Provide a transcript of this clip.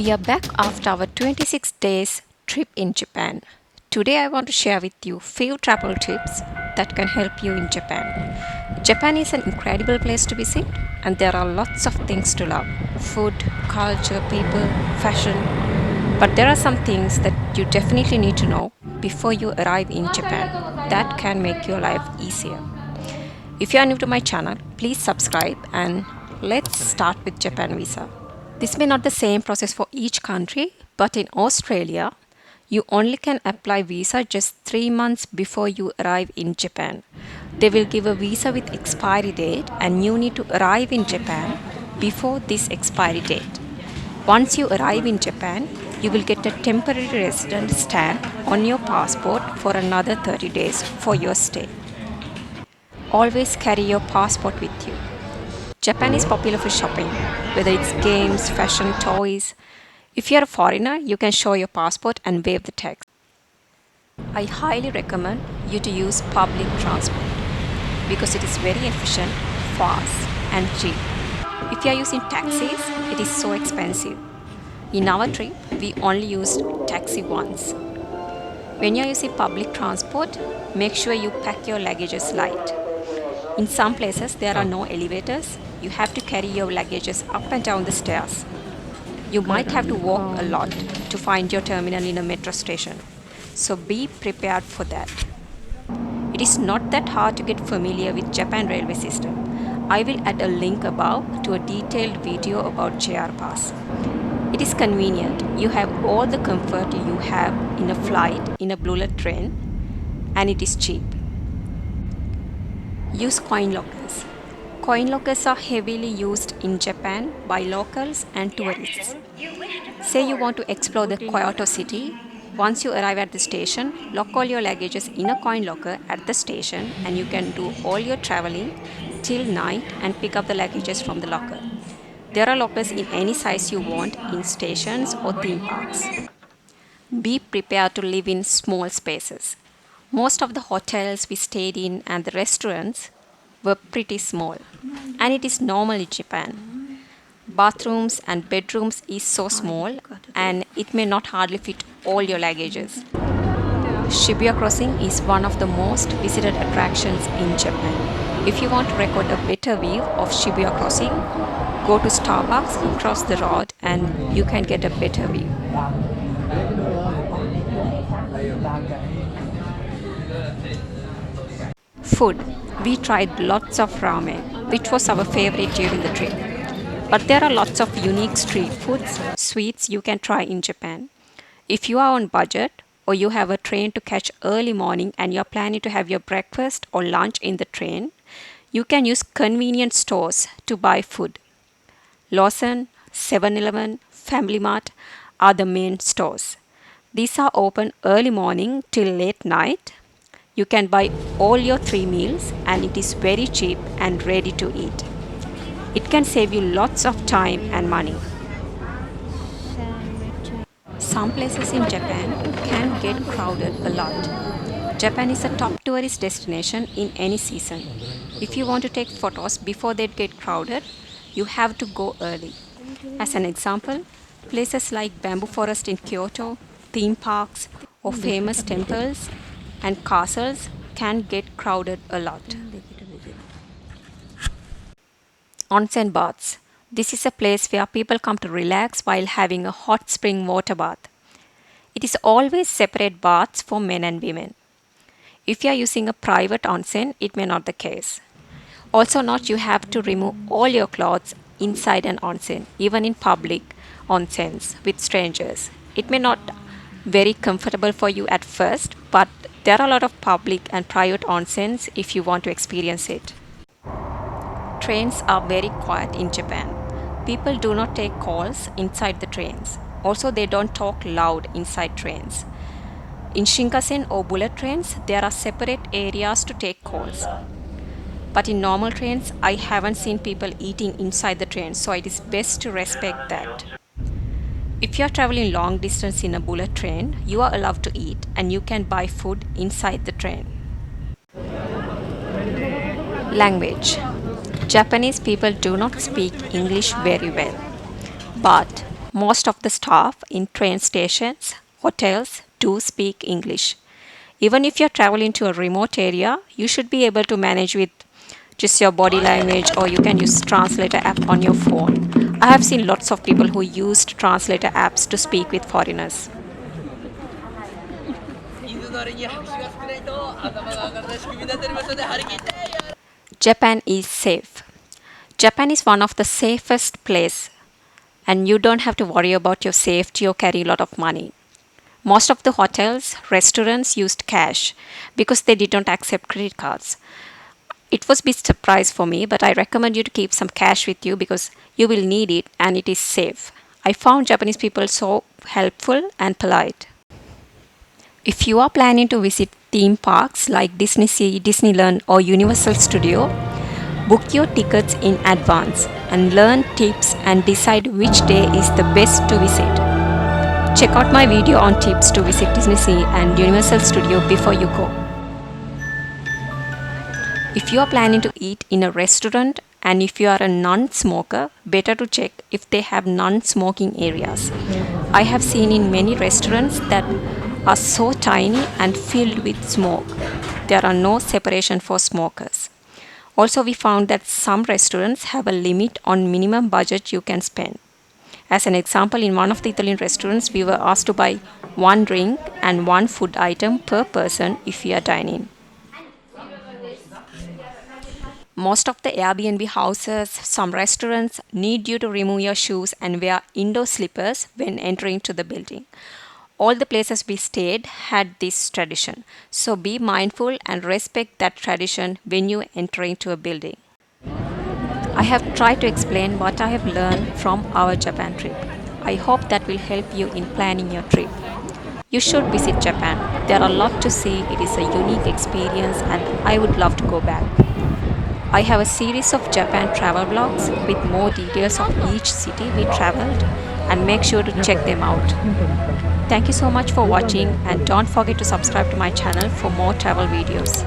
We are back after our 26 days trip in Japan. Today I want to share with you few travel tips that can help you in Japan. Japan is an incredible place to visit and there are lots of things to love. Food, culture, people, fashion. But there are some things that you definitely need to know before you arrive in Japan that can make your life easier. If you are new to my channel, please subscribe and let's start with Japan visa. This may not the same process for each country, but in Australia, you only can apply visa just 3 months before you arrive in Japan. They will give a visa with expiry date and you need to arrive in Japan before this expiry date. Once you arrive in Japan, you will get a temporary resident stamp on your passport for another 30 days for your stay. Always carry your passport with you. Japan is popular for shopping, whether it's games, fashion, toys. If you're a foreigner, you can show your passport and waive the tax. I highly recommend you to use public transport because it is very efficient, fast, and cheap. If you are using taxis, it is so expensive. In our trip, we only used taxi once. When you are using public transport, make sure you pack your luggages light. In some places, there are no elevators. You have to carry your luggages up and down the stairs. You might have to walk a lot to find your terminal in a metro station. So be prepared for that. It is not that hard to get familiar with Japan railway system. I will add a link above to a detailed video about JR Pass. It is convenient. You have all the comfort you have in a flight in a bullet train, and it is cheap. Use coin lockers. Coin lockers are heavily used in Japan by locals and tourists. Say you want to explore the Kyoto city. Once you arrive at the station, lock all your luggages in a coin locker at the station and you can do all your traveling till night and pick up the luggages from the locker. There are lockers in any size you want in stations or theme parks. Be prepared to live in small spaces. Most of the hotels we stayed in and the restaurants were pretty small, and it is normal in Japan. Bathrooms and bedrooms is so small and it may not hardly fit all your luggages. Shibuya Crossing is one of the most visited attractions in Japan. If you want to record a better view of Shibuya Crossing, go to Starbucks, cross the road and you can get a better view. Food. We tried lots of ramen, which was our favorite during the trip. But there are lots of unique street foods, sweets you can try in Japan. If you are on budget or you have a train to catch early morning and you are planning to have your breakfast or lunch in the train, you can use convenience stores to buy food. Lawson, 7-Eleven, Family Mart are the main stores. These are open early morning till late night. You can buy all your 3 meals and it is very cheap and ready to eat. It can save you lots of time and money. Some places in Japan can get crowded a lot. Japan is a top tourist destination in any season. If you want to take photos before they get crowded, you have to go early. As an example, places like Bamboo Forest in Kyoto, theme parks, or famous temples and castles can get crowded a lot. Onsen baths. This is a place where people come to relax while having a hot spring water bath. It is always separate baths for men and women. If you are using a private onsen, it may not the case. Also note you have to remove all your clothes inside an onsen, even in public onsens with strangers. It may not very comfortable for you at first, but there are a lot of public and private onsens if you want to experience it. Trains are very quiet in Japan. People do not take calls inside the trains. Also, they don't talk loud inside trains. In Shinkansen or bullet trains, there are separate areas to take calls. But in normal trains, I haven't seen people eating inside the train, so it is best to respect that. If you are traveling long distance in a bullet train, you are allowed to eat and you can buy food inside the train. Language. Japanese people do not speak English very well, but Most of the staff in train stations, hotels do speak English. Even if you're traveling to a remote area, you should be able to manage with just your body language, or you can use translator app on your phone. I have seen lots of people who used translator apps to speak with foreigners. Japan is safe. Japan is one of the safest place, and you don't have to worry about your safety or carry a lot of money. Most of the hotels, restaurants used cash because they did not accept credit cards. It was a bit surprise for me, but I recommend you to keep some cash with you because you will need it and it is safe. I found Japanese people so helpful and polite. If you are planning to visit theme parks like Disney Sea, Disneyland, or Universal Studio, book your tickets in advance and learn tips and decide which day is the best to visit. Check out my video on tips to visit Disney Sea and Universal Studio before you go. If you are planning to eat in a restaurant and if you are a non-smoker, better to check if they have non-smoking areas. I have seen in many restaurants that are so tiny and filled with smoke. There are no separation for smokers. Also, we found that some restaurants have a limit on minimum budget you can spend. As an example, in one of the Italian restaurants, we were asked to buy one drink and one food item per person if we are dining. Most of the Airbnb houses, some restaurants need you to remove your shoes and wear indoor slippers when entering to the building. All the places we stayed had this tradition, so be mindful and respect that tradition when you enter into a building. I have tried to explain what I have learned from our Japan trip. I hope that will help you in planning your trip. You should visit Japan. There are a lot to see. It is a unique experience and I would love to go back. I have a series of Japan travel vlogs with more details of each city we traveled, and make sure to check them out. Thank you so much for watching, and don't forget to subscribe to my channel for more travel videos.